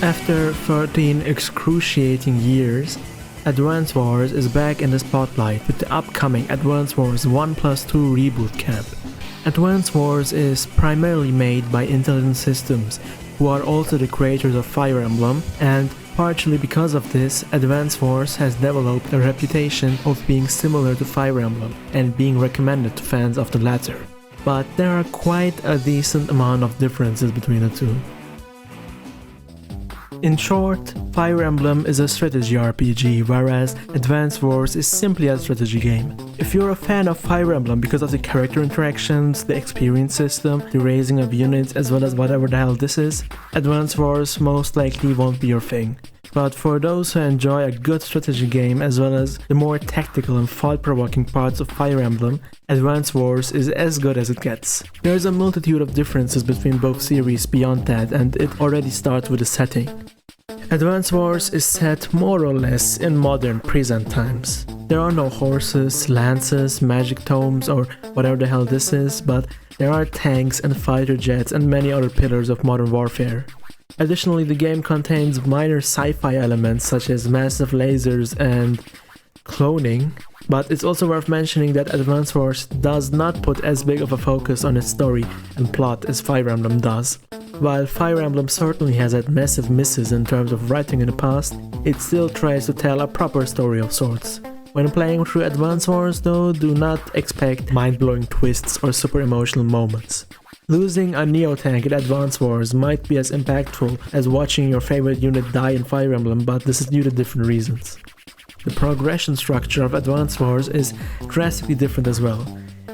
After 13 excruciating years, Advance Wars is back in the spotlight with the upcoming Advance Wars 1+2 reboot camp. Advance Wars is primarily made by Intelligent Systems, who are also the creators of Fire Emblem, and partially because of this, Advance Wars has developed a reputation of being similar to Fire Emblem and being recommended to fans of the latter. But there are quite a decent amount of differences between the two. In short, Fire Emblem is a strategy RPG, whereas Advance Wars is simply a strategy game. If you're a fan of Fire Emblem because of the character interactions, the experience system, the raising of units, as well as whatever the hell this is, Advance Wars most likely won't be your thing. But for those who enjoy a good strategy game as well as the more tactical and thought-provoking parts of Fire Emblem, Advance Wars is as good as it gets. There is a multitude of differences between both series beyond that, and it already starts with the setting. Advance Wars is set more or less in modern present times. There are no horses, lances, magic tomes, or whatever the hell this is, but there are tanks and fighter jets and many other pillars of modern warfare. Additionally, the game contains minor sci-fi elements such as massive lasers and cloning, but it's also worth mentioning that Advance Wars does not put as big of a focus on its story and plot as Fire Emblem does. While Fire Emblem certainly has had massive misses in terms of writing in the past, it still tries to tell a proper story of sorts. When playing through Advance Wars though, do not expect mind-blowing twists or super emotional moments. Losing a Neo-Tank in Advance Wars might be as impactful as watching your favorite unit die in Fire Emblem, but this is due to different reasons. The progression structure of Advance Wars is drastically different as well.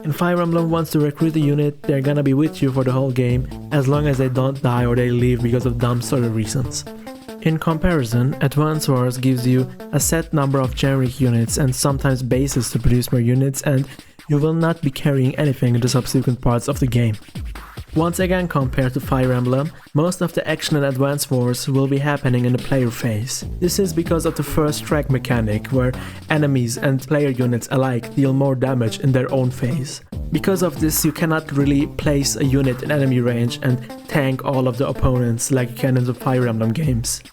In Fire Emblem, once you recruit a unit, they're gonna be with you for the whole game, as long as they don't die or they leave because of dumb story reasons. In comparison, Advance Wars gives you a set number of generic units and sometimes bases to produce more units, and you will not be carrying anything in the subsequent parts of the game. Once again, compared to Fire Emblem, most of the action in Advance Wars will be happening in the player phase. This is because of the first track mechanic, where enemies and player units alike deal more damage in their own phase. Because of this, you cannot really place a unit in enemy range and tank all of the opponents like you can in the Fire Emblem games.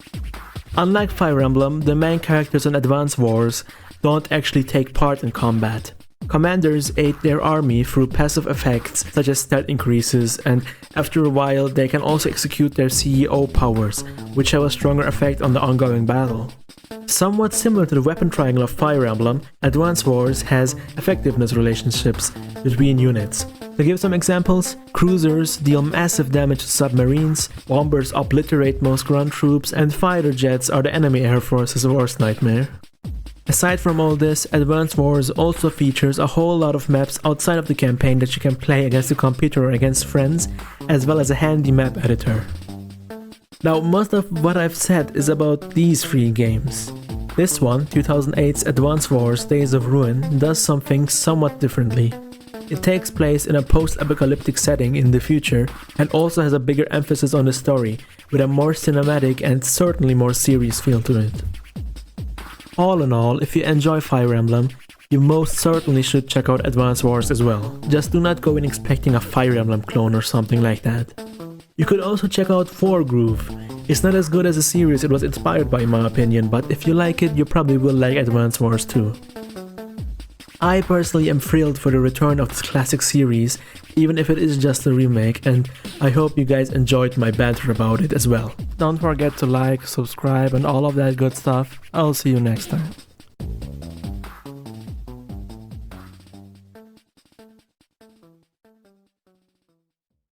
Unlike Fire Emblem, the main characters in Advance Wars don't actually take part in combat. Commanders aid their army through passive effects such as stat increases, and after a while they can also execute their CEO powers, which have a stronger effect on the ongoing battle. Somewhat similar to the weapon triangle of Fire Emblem, Advance Wars has effectiveness relationships between units. To give some examples, cruisers deal massive damage to submarines, bombers obliterate most ground troops, and fighter jets are the enemy air force's worst nightmare. Aside from all this, Advance Wars also features a whole lot of maps outside of the campaign that you can play against the computer or against friends, as well as a handy map editor. Now, most of what I've said is about these three games. This one, 2008's Advance Wars Days of Ruin, does something somewhat differently. It takes place in a post-apocalyptic setting in the future and also has a bigger emphasis on the story, with a more cinematic and certainly more serious feel to it. All in all, if you enjoy Fire Emblem, you most certainly should check out Advance Wars as well. Just do not go in expecting a Fire Emblem clone or something like that. You could also check out 4Groove. It's not as good as the series it was inspired by in my opinion, but if you like it, you probably will like Advance Wars too. I personally am thrilled for the return of this classic series, even if it is just a remake, and I hope you guys enjoyed my banter about it as well. Don't forget to like, subscribe, and all of that good stuff. I'll see you next time.